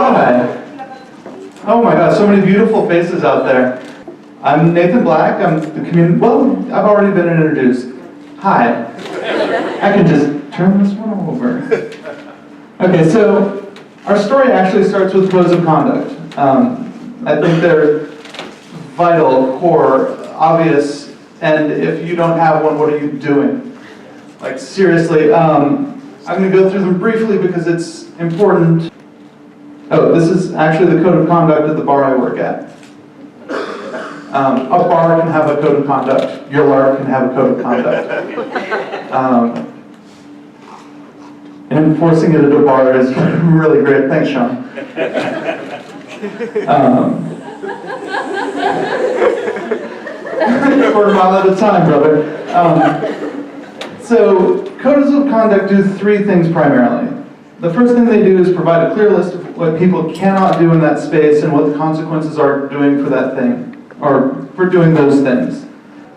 Hi. Oh my God, so many beautiful faces out there. I'm Nathan Black. I'm the community. Well, I've already been introduced. Hi. I can just turn this one over. Okay, so our story actually starts with codes of conduct. I think they're vital, core, obvious, and if you don't have one, what are you doing? Like, seriously, I'm going to go through them briefly because it's important. Oh, this is actually the code of conduct at the bar I work at. A bar can have a code of conduct. Your LARP can have a code of conduct. And enforcing it at a bar is really great. Thanks, Sean. For a mile at a time, brother. So, codes of conduct do three things primarily. The first thing they do is provide a clear list of what people cannot do in that space and what the consequences are doing for that thing, or for doing those things.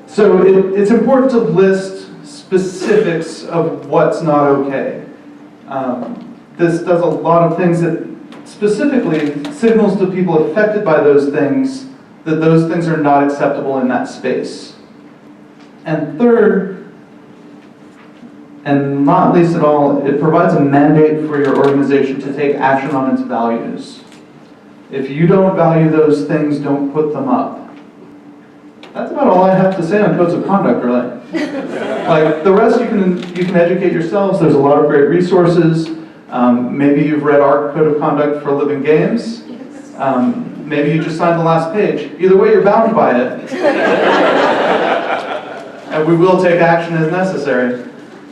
So it's important to list specifics of what's not okay. This does a lot of things that specifically signals to people affected by those things that those things are not acceptable in that space. And third, and not least at all, it provides a mandate for your organization to take action on its values. If you don't value those things, don't put them up. That's about all I have to say on codes of conduct, really. Like, the rest you can educate yourselves. There's a lot of great resources. Maybe you've read our code of conduct for living games. Maybe you just signed the last page. Either way, you're bound by it. And we will take action as necessary.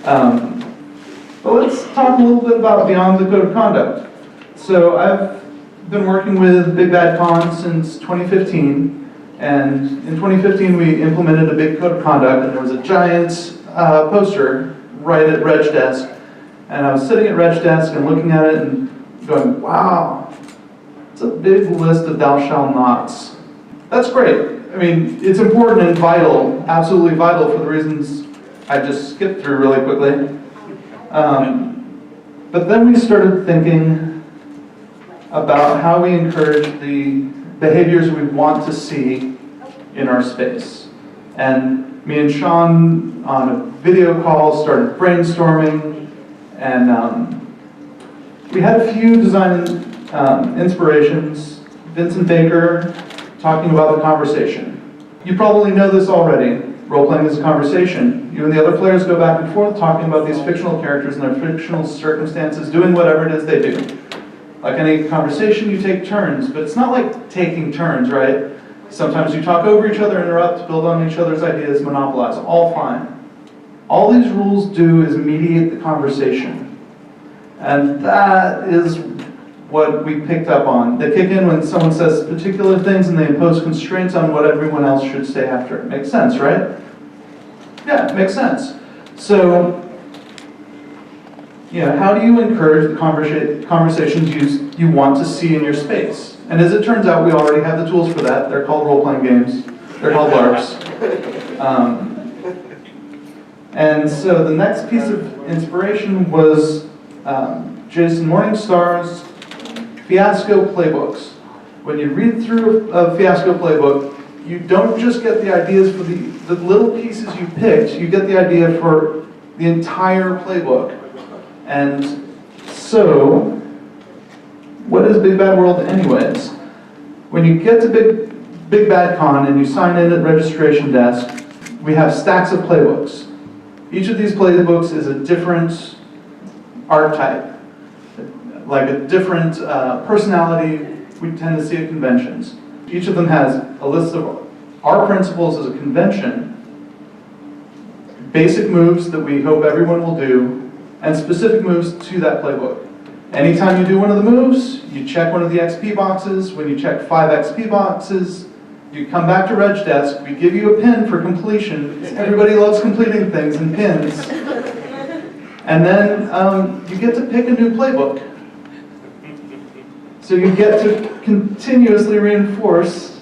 But let's talk a little bit about beyond the code of conduct. So I've been working with Big Bad Con since 2015. And in 2015, we implemented a big code of conduct, and there was a giant poster right at Reg's desk. And I was sitting at Reg's desk and looking at it and going, wow, it's a big list of thou shall nots. That's great. I mean, it's important and vital, absolutely vital for the reasons I just skipped through really quickly. But then we started thinking about how we encourage the behaviors we want to see in our space. And me and Sean on a video call started brainstorming, and we had a few design inspirations. Vincent Baker talking about the conversation. You probably know this already. Role-playing is a conversation. You and the other players go back and forth talking about these fictional characters and their fictional circumstances, doing whatever it is they do. Like any conversation, you take turns, but it's not like taking turns, right? Sometimes you talk over each other, interrupt, build on each other's ideas, monopolize, all fine. All these rules do is mediate the conversation. And that is what we picked up on. They kick in when someone says particular things and they impose constraints on what everyone else should say after. It makes sense, right? Yeah, it makes sense. So, how do you encourage the conversations you want to see in your space? And as it turns out, we already have the tools for that. They're called role-playing games. They're called LARPs. And so the next piece of inspiration was Jason Morningstar's Fiasco playbooks. When you read through a Fiasco playbook, you don't just get the ideas for the little pieces you picked, you get the idea for the entire playbook. And so, what is Big Bad World anyways? When you get to Big Bad Con and you sign in at registration desk, we have stacks of playbooks. Each of these playbooks is a different archetype, like a different personality we tend to see at conventions. Each of them has a list of our principles as a convention, basic moves that we hope everyone will do, and specific moves to that playbook. Anytime you do one of the moves, you check one of the XP boxes. When you check 5 XP boxes, you come back to Reg's desk, we give you a pin for completion, because everybody loves completing things and pins. And then you get to pick a new playbook. So you get to continuously reinforce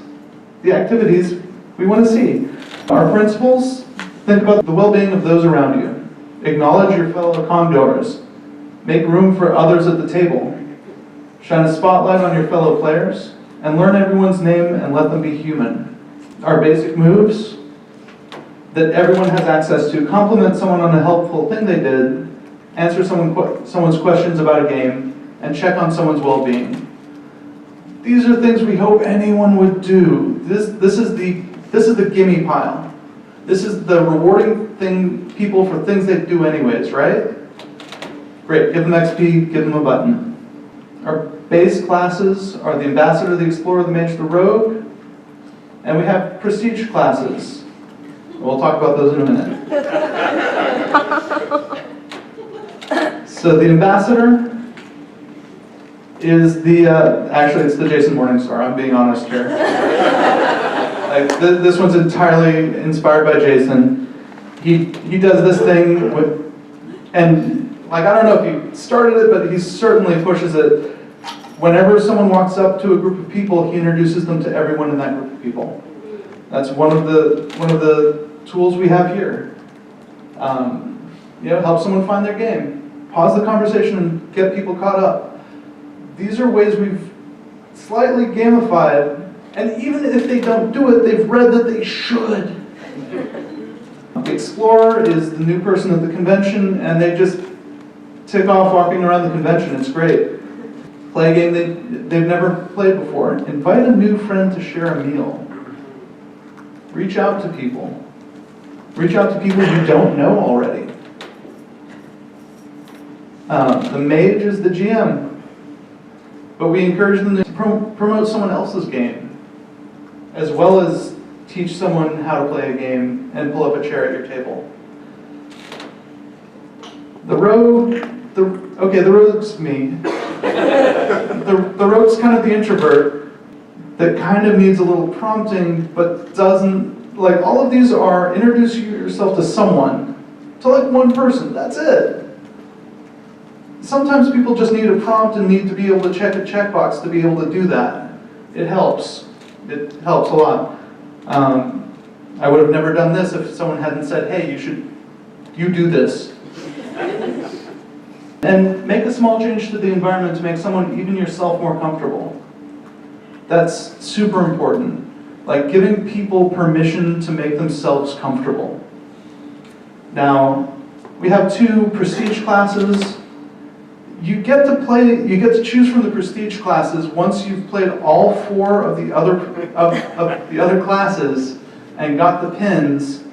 the activities we want to see. Our principles, think about the well-being of those around you. Acknowledge your fellow congoers. Make room for others at the table. Shine a spotlight on your fellow players, and learn everyone's name and let them be human. Our basic moves that everyone has access to: compliment someone on a helpful thing they did, answer someone's questions about a game, and check on someone's well-being. These are things we hope anyone would do. This is the gimme pile. This is the rewarding people for things they do anyways, right? Great, give them XP, give them a button. Our base classes are the Ambassador, the Explorer, the Mage, the Rogue, and we have prestige classes. We'll talk about those in a minute. So the Ambassador is actually it's the Jason Morningstar, I'm being honest here. This one's entirely inspired by Jason. He does this thing and I don't know if he started it, but he certainly pushes it. Whenever someone walks up to a group of people, he introduces them to everyone in that group of people. That's one of the tools we have here. Help someone find their game. Pause the conversation and get people caught up. These are ways we've slightly gamified, and even if they don't do it, they've read that they should. The Explorer is the new person at the convention, and they just tick off walking around the convention. It's great. Play a game they've never played before. Invite a new friend to share a meal. Reach out to people. Reach out to people you don't know already. The Mage is the GM. But we encourage them to promote someone else's game, as well as teach someone how to play a game and pull up a chair at your table. The Rogue, the Rogue's me. The Rogue's kind of the introvert that kind of needs a little prompting, but doesn't, all of these are introduce yourself to someone, to one person, that's it. Sometimes people just need a prompt and need to be able to check a checkbox to be able to do that. It helps. It helps a lot. I would have never done this if someone hadn't said, hey, you do this. And make a small change to the environment to make someone, even yourself, more comfortable. That's super important. Giving people permission to make themselves comfortable. Now, we have 2 prestige classes. You get to choose from the prestige classes once you've played all 4 of the other classes and got the pins.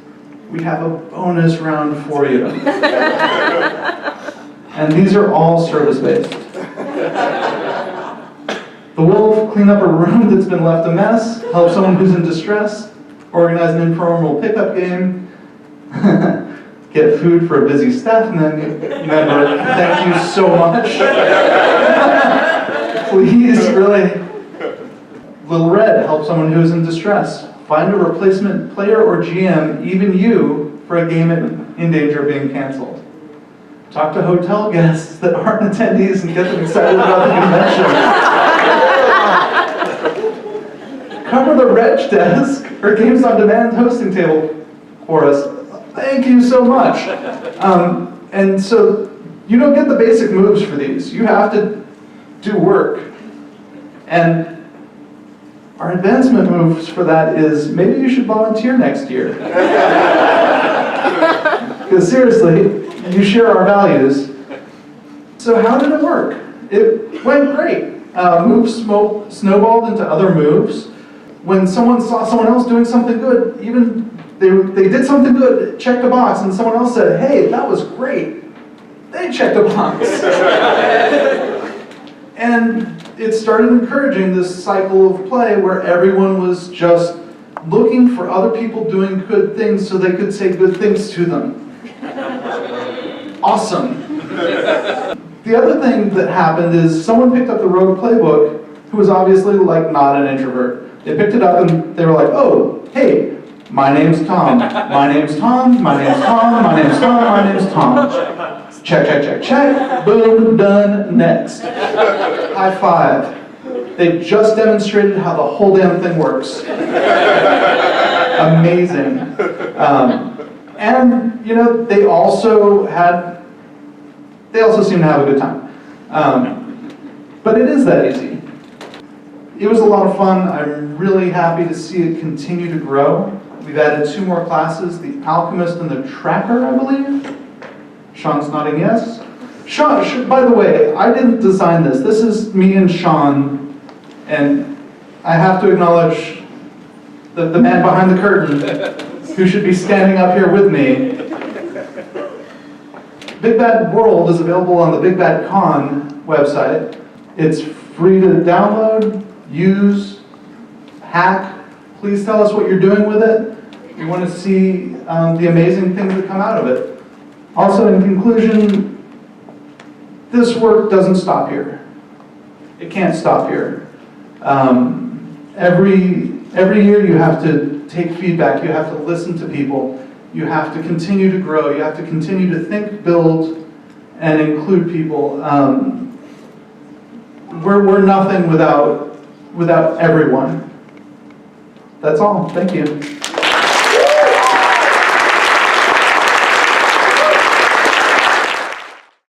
We have a bonus round for you. And these are all service-based. The Wolf, clean up a room that's been left a mess, help someone who's in distress, organize an informal pickup game, get food for a busy staff member, thank you so much. Please, really. Little Red, help someone who's in distress, find a replacement player or GM, even you, for a game in danger of being canceled. Talk to hotel guests that aren't attendees and get them excited about the convention. Cover the Reg desk or Games on Demand hosting table for us. Thank you so much. And so you don't get the basic moves for these. You have to do work. And our advancement moves for that is maybe you should volunteer next year. Because seriously, you share our values. So how did it work? It went great. Moves snowballed into other moves. When someone saw someone else doing something good, even they did something good, checked a box, and someone else said, hey, that was great. They checked a box. And it started encouraging this cycle of play where everyone was just looking for other people doing good things so they could say good things to them. Awesome. The other thing that happened is someone picked up the Rogue playbook who was obviously not an introvert. They picked it up and they were like, oh, hey, my name's Tom. My name's Tom. My name's Tom. My name's Tom. My name's Tom. Check, check, check, check. Boom, done, next. High five. They just demonstrated how the whole damn thing works. Amazing. And, they also seem to have a good time. But it is that easy. It was a lot of fun. I'm really happy to see it continue to grow. We've added 2 more classes, the Alchemist and the Tracker, I believe. Sean's nodding yes. Sean, by the way, I didn't design this. This is me and Sean, and I have to acknowledge the man behind the curtain who should be standing up here with me. Big Bad World is available on the Big Bad Con website. It's free to download, use, hack. Please tell us what you're doing with it. We want to see the amazing things that come out of it. Also, in conclusion, this work doesn't stop here. It can't stop here. Every year you have to take feedback, you have to listen to people, you have to continue to grow, you have to continue to think, build, and include people. We're nothing without everyone. That's all. Thank you.